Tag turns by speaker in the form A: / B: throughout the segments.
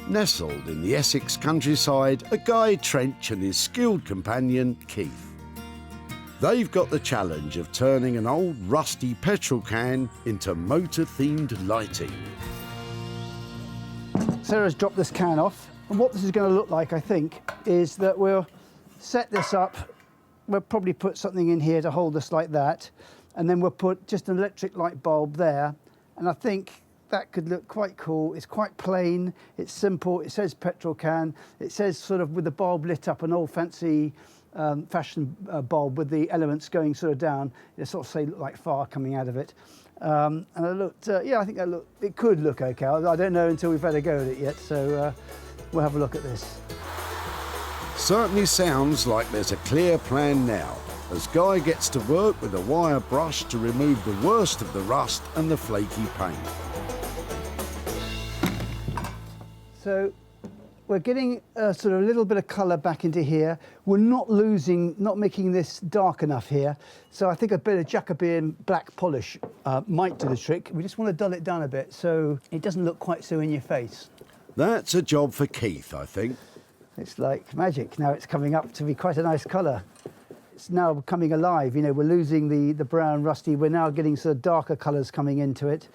A: Nestled in the Essex countryside are Guy Trench and his skilled companion, Keith. They've got the challenge of turning an old rusty petrol can into motor-themed lighting.
B: Sarah's dropped this can off, and what this is going to look like, I think, is that we'll set this up. We'll probably put something in here to hold us like that, and then we'll put just an electric light bulb there, and I think that could look quite cool. It's quite plain, it's simple, it says petrol can, it says sort of with the bulb lit up, an old fancy fashion bulb with the elements going sort of down. It sort of say look like fire coming out of it. And it looked, yeah, I think it could look okay. I don't know until we've had a go at it yet, so we'll have a look at this.
A: Certainly sounds like there's a clear plan now, as Guy gets to work with a wire brush to remove the worst of the rust and the flaky paint. So we're getting sort of a little bit of colour back into here. We're not making this dark enough here. So I think a bit of Jacobean black polish might do the trick. We just want to dull it down a bit so it doesn't look quite so in your face. That's a job for Keith, I think.
B: It's like magic. Now it's coming up to be quite a nice colour. It's now coming alive. You know, we're losing the brown rusty. We're now getting sort of darker colours coming into it.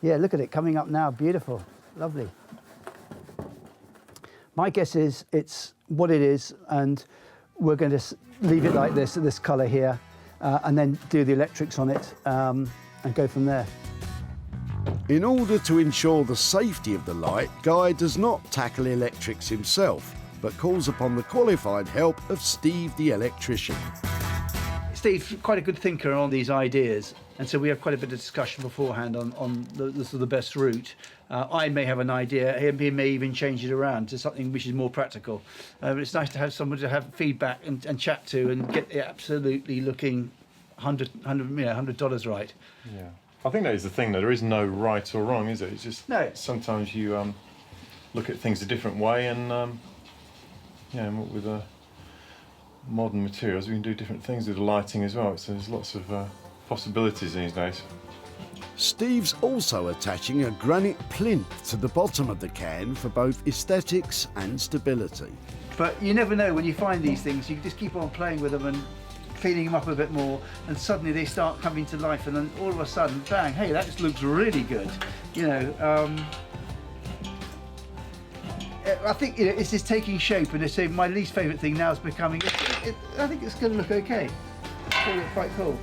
B: Yeah, look at it coming up now. Beautiful. Lovely. My guess is it's what it is, and we're going to leave it like this colour here, and then do the electrics on it and go from there.
A: In order to ensure the safety of the light, Guy does not tackle electrics himself, but calls upon the qualified help of Steve the electrician.
B: Steve's quite a good thinker on these ideas, and so we have quite a bit of discussion beforehand on the best route. I may have an idea, he may even change it around to something which is more practical. But it's nice to have someone to have feedback and chat to and get it absolutely looking $100 right.
C: Yeah, I think that is the thing, though. There is no right or wrong, is it? It's just
B: no.
C: Sometimes you look at things a different way, and yeah, with modern materials, we can do different things with the lighting as well. So there's lots of possibilities these days.
A: Steve's also attaching a granite plinth to the bottom of the can for both aesthetics and stability.
B: But you never know when you find these things. You just keep on playing with them and cleaning them up a bit more, and suddenly they start coming to life, and then all of a sudden, bang, hey, that just looks really good. You know, I think it's just taking shape, and it's my least favourite thing now is becoming. I think it's going to look okay. It's going to look quite cool.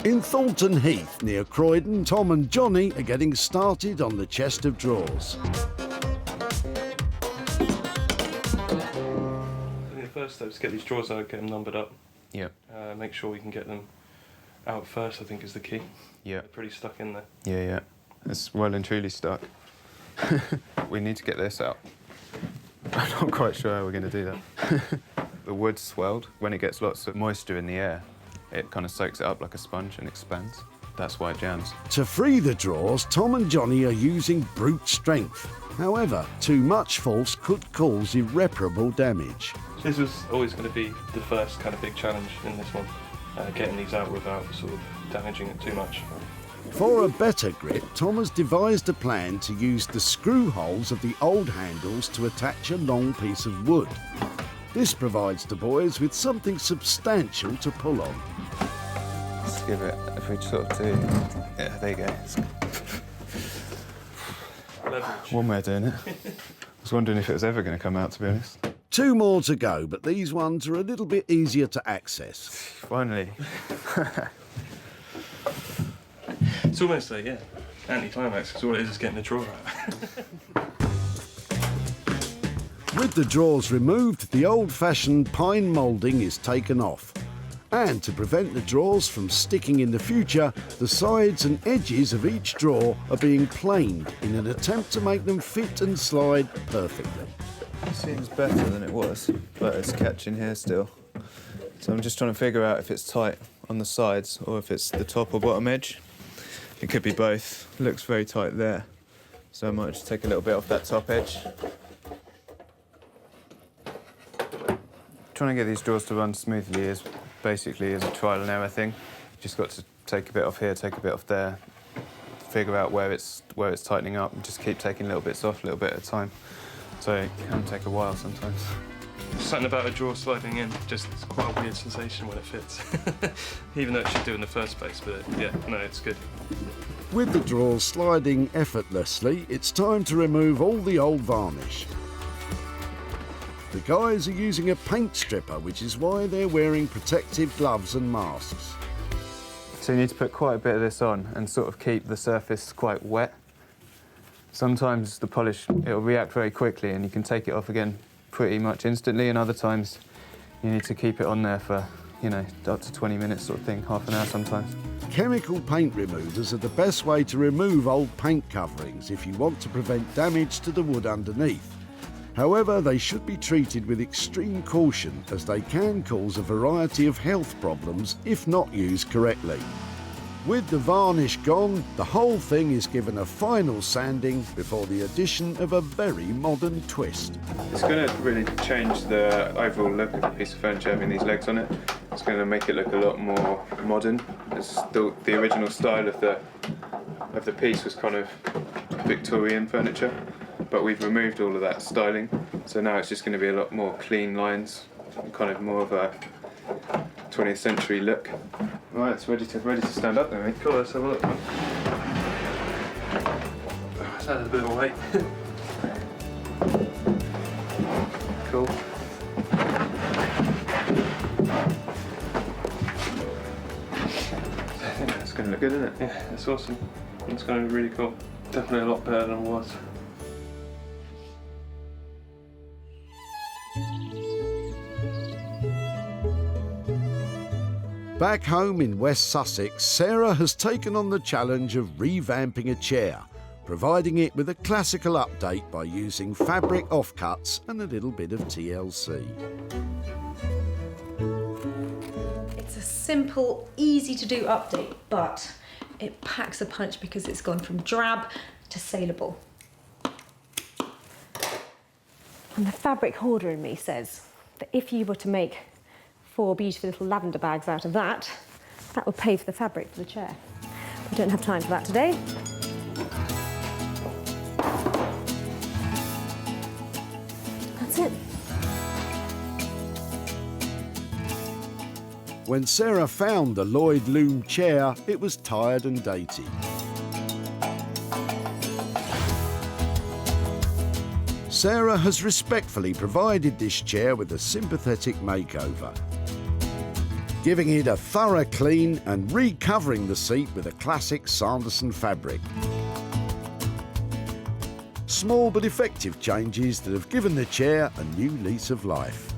A: In Thornton Heath, near Croydon, Tom and Johnny are getting started on the chest of drawers.
D: The first step is to get these drawers out, get them numbered up.
E: Yeah.
D: Make sure we can get them out first, I think, is the key.
E: Yeah.
D: They're pretty stuck in there.
E: Yeah, yeah. It's well and truly stuck. We need to get this out. I'm not quite sure how we're going to do that. The wood's swelled. When it gets lots of moisture in the air, it kind of soaks it up like a sponge and expands. That's why it jams.
A: To free the drawers, Tom and Johnny are using brute strength. However, too much force could cause irreparable damage.
D: This was always going to be the first kind of big challenge in this one, getting these out without sort of damaging it too much.
A: For a better grip, Tom has devised a plan to use the screw holes of the old handles to attach a long piece of wood. This provides the boys with something substantial to pull on.
E: Let's give it, if we sort of do... Yeah, there you go.
D: Leverage.
E: One way of doing it. I was wondering if it was ever going to come out, to be honest.
A: 2 more to go, but these ones are a little bit easier to access.
E: Finally.
D: It's almost like, yeah, anti-climax, because all it is getting the drawer out.
A: With the drawers removed, the old-fashioned pine moulding is taken off. And to prevent the drawers from sticking in the future, the sides and edges of each drawer are being planed in an attempt to make them fit and slide perfectly.
E: It seems better than it was, but it's catching here still. So I'm just trying to figure out if it's tight on the sides or if it's the top or bottom edge. It could be both. It looks very tight there. So I might just take a little bit off that top edge. Trying to get these drawers to run smoothly is basically is a trial and error thing. Just got to take a bit off here, take a bit off there, figure out where it's tightening up, and just keep taking little bits off, a little bit at a time. So it can take a while sometimes.
D: Something about a drawer sliding in, just it's quite a weird sensation when it fits. Even though it should do in the first place, but yeah, no, it's good.
F: With the drawers sliding effortlessly, it's time to remove all the old varnish. The guys are using a paint stripper, which is why they're wearing protective gloves and masks.
E: So you need to put quite a bit of this on and sort of keep the surface quite wet. Sometimes the polish, it'll react very quickly and you can take it off again pretty much instantly, and other times you need to keep it on there for, you know, up to 20 minutes sort of thing, half an hour sometimes.
F: Chemical paint removers are the best way to remove old paint coverings if you want to prevent damage to the wood underneath. However, they should be treated with extreme caution as they can cause a variety of health problems if not used correctly. With the varnish gone, the whole thing is given a final sanding before the addition of a very modern twist.
E: It's going to really change the overall look of the piece of furniture having these legs on it. It's going to make it look a lot more modern. It's the original style of the piece was kind of Victorian furniture, but we've removed all of that styling. So now it's just going to be a lot more clean lines, kind of more of a 20th century look. Right, it's ready to stand up then, mate.
D: Cool, let's have a look. It's added a bit of weight. Cool.
E: Yeah, it's going to look good, isn't it?
D: Yeah, it's awesome. It's going to be really cool. Definitely a lot better than it was.
F: Back home in West Sussex, Sarah has taken on the challenge of revamping a chair, providing it with a classical update by using fabric offcuts and a little bit of TLC.
G: It's a simple, easy to do update, but it packs a punch because it's gone from drab to saleable. And the fabric hoarder in me says that if you were to make 4 beautiful little lavender bags out of that, that would pay for the fabric for the chair. We don't have time for that today. That's it.
F: When Sarah found the Lloyd Loom chair, it was tired and dated. Sarah has respectfully provided this chair with a sympathetic makeover, giving it a thorough clean and recovering the seat with a classic Sanderson fabric. Small but effective changes that have given the chair a new lease of life.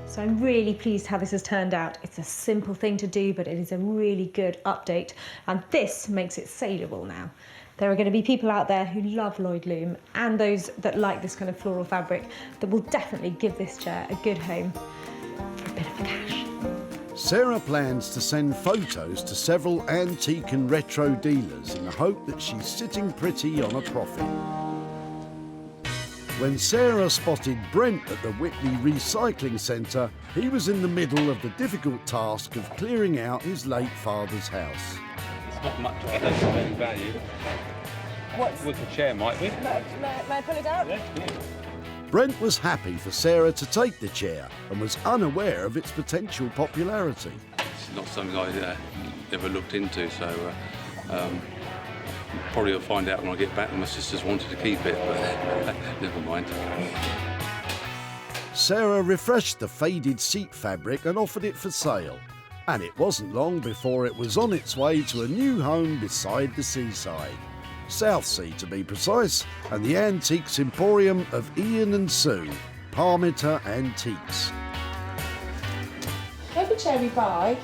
G: So I'm really pleased how this has turned out. It's a simple thing to do, but it is a really good update. And this makes it saleable now. There are going to be people out there who love Lloyd Loom and those that like this kind of floral fabric that will definitely give this chair a good home for a bit of cash.
F: Sarah plans to send photos to several antique and retro dealers in the hope that she's sitting pretty on a profit. When Sarah spotted Brent at the Whitney Recycling Centre, he was in the middle of the difficult task of clearing out his late father's house.
H: It's not much, I don't think, any value.
I: What's...
H: With the chair, might we?
I: May I pull it out?
H: Yeah.
F: Brent was happy for Sarah to take the chair and was unaware of its potential popularity.
H: It's not something I ever looked into, so probably I'll find out when I get back and my sisters wanted to keep it, but never mind.
F: Sarah refreshed the faded seat fabric and offered it for sale. And it wasn't long before it was on its way to a new home beside the seaside. Southsea to be precise, and the Antiques Emporium of Ian and Sue, Parmiter Antiques.
J: Every chair we buy,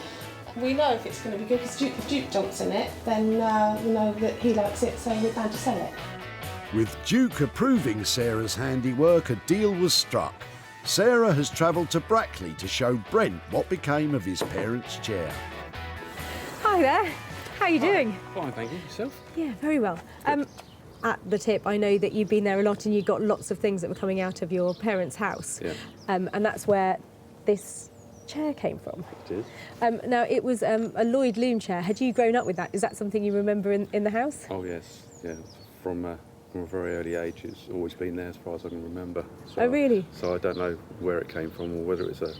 J: we know if it's going to be good, because if Duke jumps in it, then we know that he likes it, so we're bound to sell it.
F: With Duke approving Sarah's handiwork, a deal was struck. Sarah has travelled to Brackley to show Brent what became of his parents' chair.
G: Hi there. How are you doing?
H: Fine, thank you. Yourself?
G: Yeah, very well. At the tip, I know that you've been there a lot and you got lots of things that were coming out of your parents' house.
H: Yeah.
G: And that's where this chair came from.
H: It is.
G: Now, it was a Lloyd Loom chair. Had you grown up with that? Is that something you remember in the house?
H: Oh yes, yeah. From a very early age, it's always been there as far as I can remember. So,
G: Oh, really?
H: So I don't know where it came from or whether it's a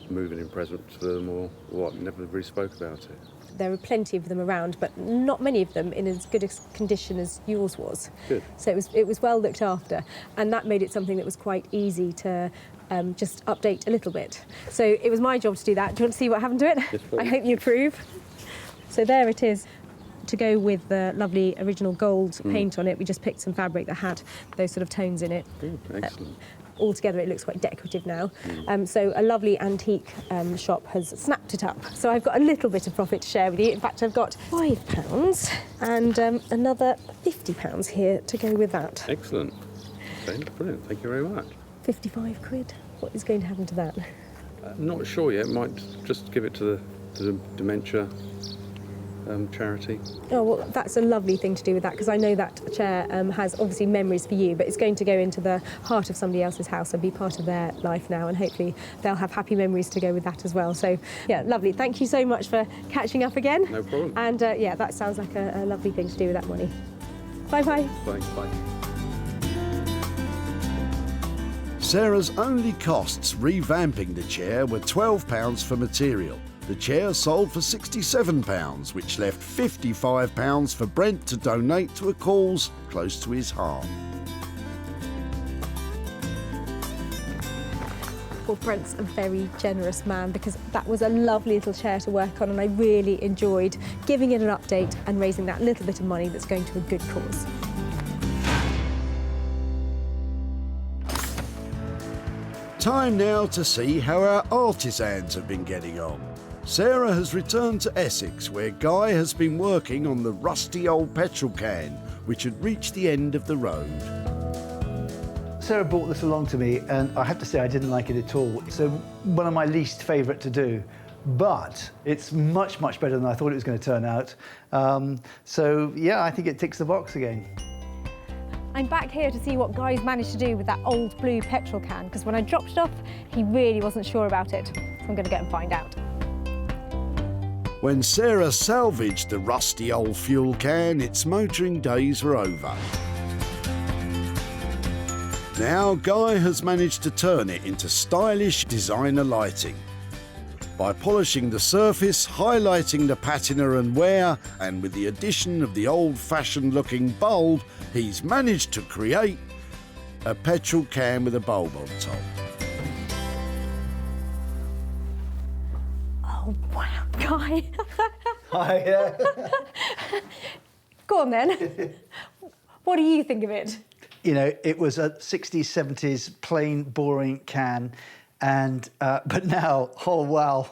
H: moving in present to them or what. Never really spoke about it.
G: There are plenty of them around, but not many of them in as good a condition as yours was.
H: Good.
G: So it was well looked after, and that made it something that was quite easy to just update a little bit. So it was my job to do that. Do you want to see what happened to it?
H: Yes, please.
G: I hope you approve. So there it is. To go with the lovely original gold paint on it, we just picked some fabric that had those sort of tones in it.
H: Excellent.
G: Altogether, it looks quite decorative now. So a lovely antique shop has snapped it up. So I've got a little bit of profit to share with you. In fact, I've got £5 and another £50 here to go with that.
H: Excellent. Okay, brilliant. Thank you very much.
G: 55 quid. What is going to happen to that?
H: Not sure yet. Might just give it to the dementia charity.
G: Oh, well, that's a lovely thing to do with that, because I know that chair has obviously memories for you, but it's going to go into the heart of somebody else's house and be part of their life now, and hopefully they'll have happy memories to go with that as well. So, yeah, lovely. Thank you so much for catching up again.
H: No problem.
G: And, yeah, that sounds like a lovely thing to do with that money. Bye-bye.
H: Thanks, bye.
F: Sarah's only costs revamping the chair were £12 for material. The chair sold for £67, which left £55 for Brent to donate to a cause close to his heart.
G: Well, Brent's a very generous man, because that was a lovely little chair to work on, and I really enjoyed giving it an update and raising that little bit of money that's going to a good cause.
F: Time now to see how our artisans have been getting on. Sarah has returned to Essex, where Guy has been working on the rusty old petrol can, which had reached the end of the road.
A: Sarah brought this along to me, and I have to say I didn't like it at all. It's one of my least favourite to do, but it's much, much better than I thought it was going to turn out. So, yeah, I think it ticks the box again.
G: I'm back here to see what Guy's managed to do with that old blue petrol can, because when I dropped it off, he really wasn't sure about it. So I'm going to go and find out.
F: When Sarah salvaged the rusty old fuel can, its motoring days were over. Now Guy has managed to turn it into stylish designer lighting. By polishing the surface, highlighting the patina and wear, and with the addition of the old-fashioned looking bulb, he's managed to create a petrol can with a bulb on top.
G: Oh, wow, Guy.
A: Hi.
G: Go on then. What do you think of it?
A: You know, it was a 60s, 70s plain, boring can, and but now, oh wow,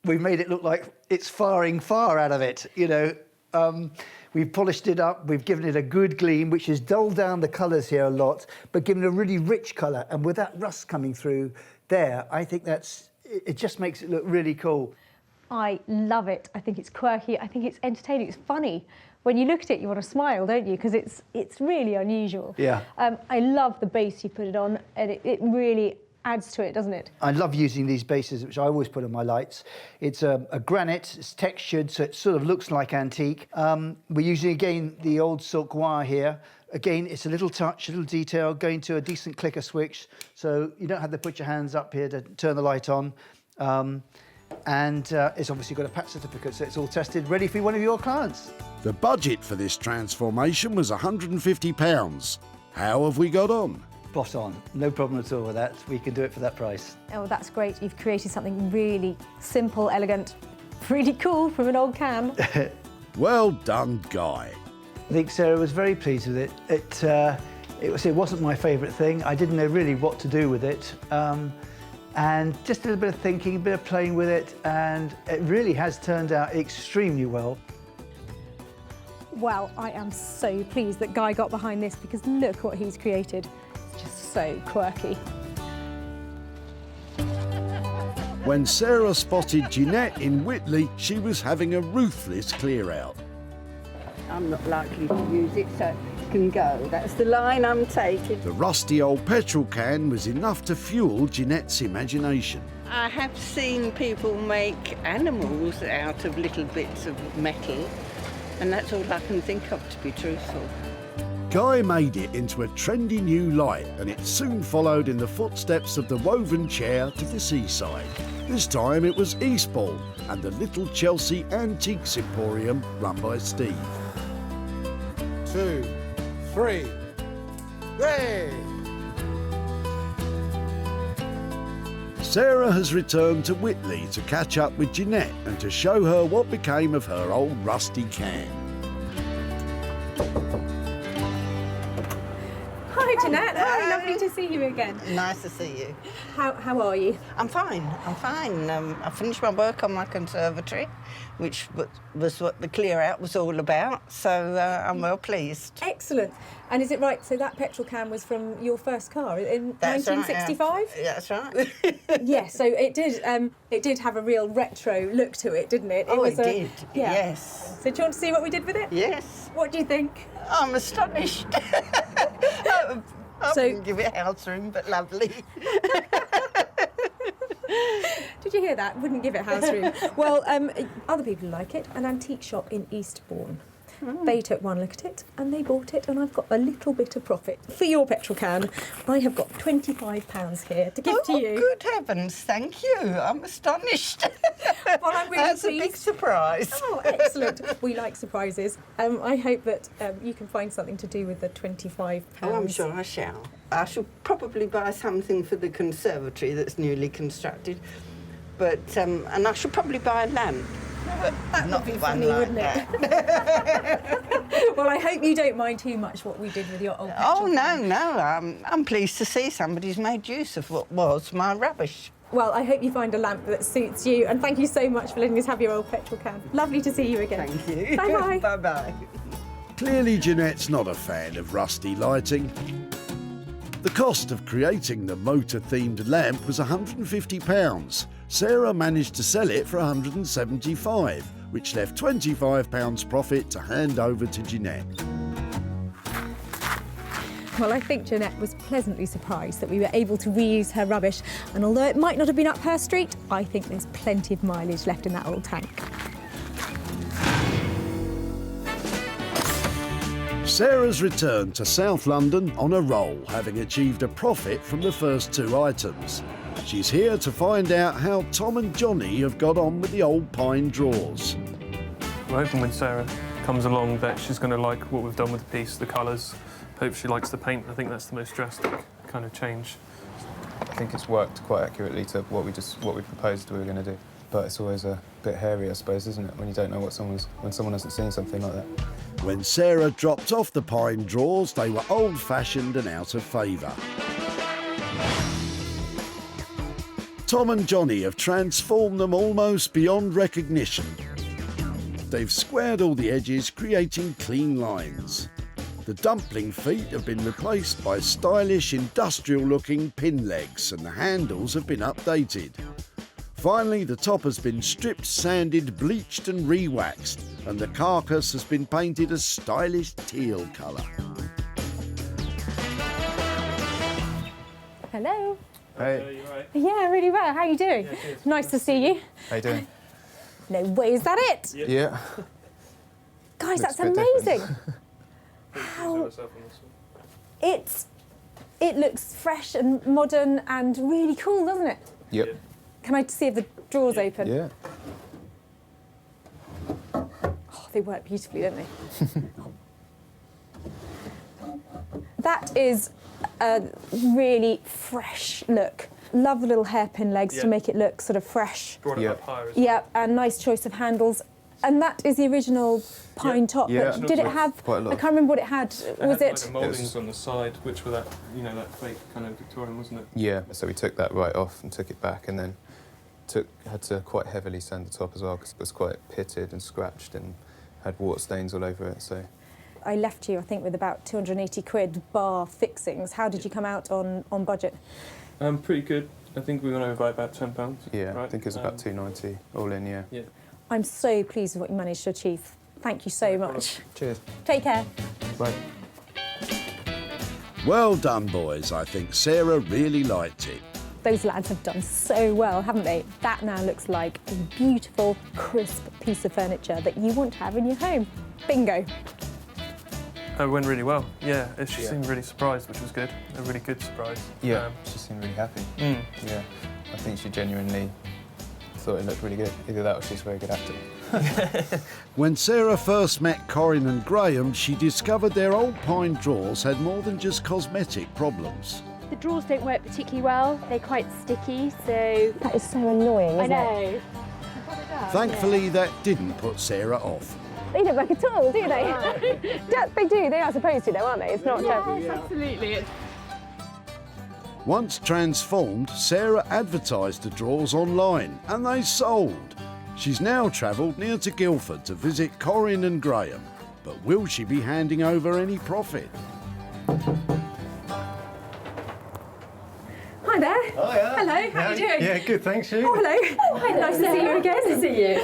A: we made it look like it's firing fire out of it. You know, we've polished it up, we've given it a good gleam, which has dulled down the colours here a lot, but given a really rich colour. And with that rust coming through there, I think it just makes it look really cool.
G: I love it. I think it's quirky. I think it's entertaining. It's funny. When you look at it, you want to smile, don't you? Because it's really unusual.
A: Yeah.
G: I love the base you put it on, and it really adds to it, doesn't it?
A: I love using these bases, which I always put on my lights. It's a granite, it's textured, so it sort of looks like antique. We're using, again, the old silk wire here. Again, it's a little touch, a little detail, going to a decent clicker switch, so you don't have to put your hands up here to turn the light on. And it's obviously got a PAT certificate, so it's all tested, ready for one of your clients.
F: The budget for this transformation was £150. How have we got on?
A: Spot on, no problem at all with that. We can do it for that price.
G: Oh, that's great. You've created something really simple, elegant, really cool from an old can.
F: Well done, Guy.
A: I think Sarah was very pleased with it. It wasn't my favourite thing. I didn't know really what to do with it. And just a little bit of thinking, a bit of playing with it, and it really has turned out extremely well.
G: Well, I am so pleased that Guy got behind this, because look what he's created. It's just so quirky.
F: When Sarah spotted Janette in Whitley, she was having a ruthless clear-out.
K: I'm not likely to use it, so it can go. That's the line I'm taking.
F: The rusty old petrol can was enough to fuel Janette's imagination.
K: I have seen people make animals out of little bits of metal, and that's all I can think of, to be truthful.
F: Guy made it into a trendy new light, and it soon followed in the footsteps of the woven chair to the seaside. This time it was Eastbourne and the Little Chelsea Antiques Emporium run by Steve.
L: 2, 3, hey!
F: Sarah has returned to Whitley to catch up with Janette and to show her what became of her old rusty can.
G: Hi, Janette. Hi, lovely to see you again.
M: Nice to see you.
G: How are you?
M: I'm fine. I finished my work on my conservatory, which was what the clear out was all about, so I'm well pleased.
G: Excellent. And is it right, so that petrol can was from your first car in
M: That's
G: 1965?
M: Right, yeah. That's right.
G: Yes, so it did have a real retro look to it, didn't it?
M: It did,
G: yeah.
M: yes.
G: So do you want to see what we did with it?
M: Yes.
G: What do you think?
M: I'm astonished. I wouldn't give it house room, but lovely.
G: Did you hear that? Wouldn't give it house room. Well, other people like it. An antique shop in Eastbourne. They took one look at it and they bought it, and I've got a little bit of profit for your petrol can. I have got £25 here to give to you.
M: Oh, good heavens, thank you. I'm astonished.
G: Well, I'm really
M: That's
G: pleased.
M: a big surprise.
G: Oh, excellent. We like surprises. I hope that you can find something to do with the £25.
M: Oh, I'm sure I shall. I shall probably buy something for the conservatory that's newly constructed, but and I shall probably buy a lamp.
G: That
M: Not
G: would be
M: one
G: funny,
M: like
G: wouldn't it? Well, I hope you don't mind too much what we did with your old petrol can.
M: No. I'm pleased to see somebody's made use of what was my rubbish.
G: Well, I hope you find a lamp that suits you, and thank you so much for letting us have your old petrol can. Lovely to see you again.
M: Thank you.
G: Bye-bye.
M: Bye-bye.
F: Clearly Janette's not a fan of rusty lighting. The cost of creating the motor-themed lamp was £150. Sarah managed to sell it for £175, which left £25 profit to hand over to Janette.
G: Well, I think Janette was pleasantly surprised that we were able to reuse her rubbish, and although it might not have been up her street, I think there's plenty of mileage left in that old tank.
F: Sarah's returned to South London on a roll, having achieved a profit from the first two items. She's here to find out how Tom and Johnny have got on with the old pine drawers.
D: We're hoping when Sarah comes along that she's going to like what we've done with the piece, the colours. Hope she likes the paint. I think that's the most drastic kind of change.
E: I think it's worked quite accurately to what we proposed we were going to do. But it's always a bit hairy, I suppose, isn't it, when you don't know when someone hasn't seen something like that.
F: When Sarah dropped off the pine drawers, they were old-fashioned and out of favour. Tom and Johnny have transformed them almost beyond recognition. They've squared all the edges, creating clean lines. The dumpling feet have been replaced by stylish, industrial-looking pin legs, and the handles have been updated. Finally, the top has been stripped, sanded, bleached and re-waxed, and the carcass has been painted a stylish teal colour.
G: Hello.
E: Hey.
D: You all right?
G: Yeah, really well. How are you doing?
D: Yeah, good.
G: Nice to see you.
E: How you doing?
G: No way, is that it?
E: Yeah.
G: Guys,
E: Looks
G: that's
E: a bit
G: amazing.
D: How?
G: It looks fresh and modern and really cool, doesn't it?
E: Yep.
G: Can I see if the drawers open?
E: Yeah.
G: Oh, they work beautifully, don't they? That is a really fresh look. Love the little hairpin legs to make it look sort of fresh.
D: Brought it up higher as well.
G: Yeah, and nice choice of handles. And that is the original pine top.
E: Yeah.
G: But did it have?
E: Quite a lot.
G: I can't remember what it had. Was
D: had
G: it?
D: Like mouldings on the side, which were that fake kind of Victorian, wasn't it?
E: Yeah. So we took that right off and took it back, and then had to quite heavily sand the top as well, because it was quite pitted and scratched and had water stains all over it. So
G: I left you, I think, with about 280 quid bar fixings. How did you come out on budget?
D: Pretty good. I think we went over by about £10.
E: yeah,
D: right?
E: I think it was about 290 all in. Yeah.
D: Yeah.
G: I'm so pleased with what you managed to achieve. Thank you so much.
E: Cheers.
G: Take care.
E: Bye.
F: Well done, boys. I think Sarah really liked it.
G: Those lads have done so well, haven't they? That now looks like a beautiful, crisp piece of furniture that you want to have in your home. Bingo.
D: It went really well, yeah. She seemed really surprised, which was good. A really good surprise.
E: Yeah, she seemed really happy. Yeah, I think she genuinely thought it looked really good. Either that or she's a very good actor.
F: When Sarah first met Corin and Graeme, she discovered their old pine drawers had more than just cosmetic problems.
I: The drawers don't work particularly well. They're quite sticky, so...
G: That is so annoying, isn't it?
F: Thankfully, that didn't put Sarah off.
I: They don't work at all, do they? They do, they are supposed to though, aren't they? It's not...
J: Yes, absolutely.
F: Once transformed, Sarah advertised the drawers online and they sold. She's now travelled near to Guildford to visit Corin and Graeme. But will she be handing over any profit?
G: Hi there.
N: Hiya.
G: Hello, how are you doing?
N: Yeah, good, thanks, you.
G: Oh, hello. Oh, hi, nice to see you again.
I: Nice to see you.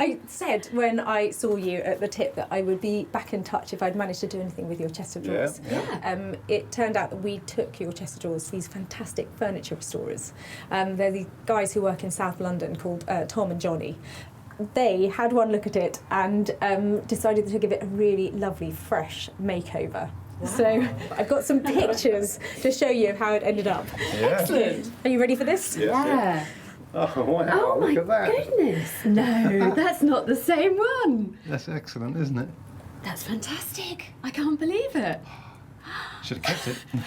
G: I said when I saw you at the tip that I would be back in touch if I'd managed to do anything with your chest of drawers.
N: Yeah.
G: It turned out that we took your chest of drawers to these fantastic furniture restorers. They're the guys who work in South London called Tom and Johnny. They had one look at it and decided to give it a really lovely, fresh makeover. Wow. So I've got some pictures to show you of how it ended up.
N: Yeah.
G: Excellent. Are you ready for this?
N: Yes, yeah. Oh, wow,
I: oh
N: look at that.
I: My goodness. No, that's not the same one.
N: That's excellent, isn't it?
I: That's fantastic. I can't believe it.
N: Should have kept it.
I: You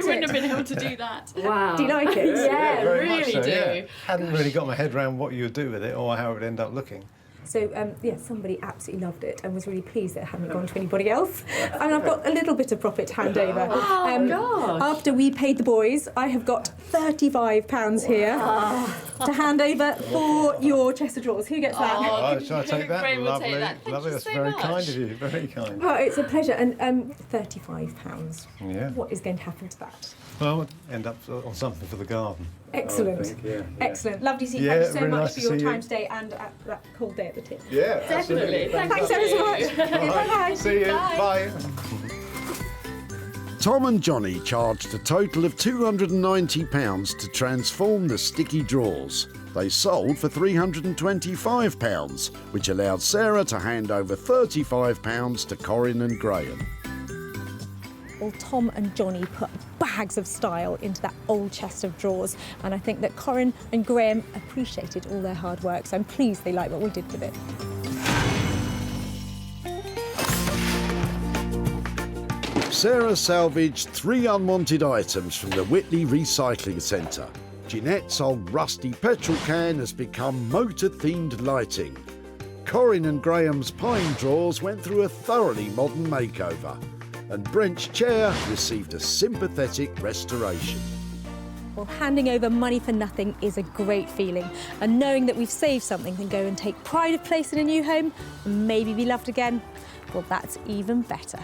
I: wouldn't have been able to do that. Wow.
G: Do you like it?
I: Yeah,
N: very
I: really
N: much so,
I: do.
N: Yeah. Hadn't really got my head around what you would do with it or how it would end up looking.
G: So, yeah, somebody absolutely loved it and was really pleased that it hadn't gone to anybody else. And I've got a little bit of profit to hand over.
I: Oh, gosh.
G: After we paid the boys, I have got £35 here to hand over for your chest of drawers. Who gets that?
N: Oh, shall I take that?
I: Graeme will
N: Lovely,
I: take that. Thank
N: lovely.
I: you
N: That's
I: so
N: very
I: much.
N: kind of you. Very kind.
G: Well, it's a pleasure. And £35.
N: Yeah.
G: What is going to happen to that?
N: Well, we'll end up on something for the garden.
G: Excellent.
N: I think, yeah.
G: Excellent. Lovely to see you.
N: Yeah,
G: Thank you so
N: really
G: much
N: nice
G: for
N: to
G: your
N: see
G: time
N: you.
G: today and at that cold day at the tip.
N: Yeah,
I: Definitely.
G: Thanks ever so much. Bye-bye.
N: See you. Bye.
F: Tom and Johnny charged a total of £290 to transform the sticky drawers. They sold for £325, which allowed Sarah to hand over £35 to Corin and Graeme.
G: Well, Tom and Johnny put bags of style into that old chest of drawers, and I think that Corin and Graeme appreciated all their hard work, so I'm pleased they like what we did with it.
F: Sarah salvaged 3 unwanted items from the Whitley Recycling Centre. Janette's old rusty petrol can has become motor-themed lighting. Corin and Graeme's pine drawers went through a thoroughly modern makeover. And Brent's chair received a sympathetic restoration.
G: Well, handing over money for nothing is a great feeling, and knowing that we've saved something can go and take pride of place in a new home and maybe be loved again, well, that's even better.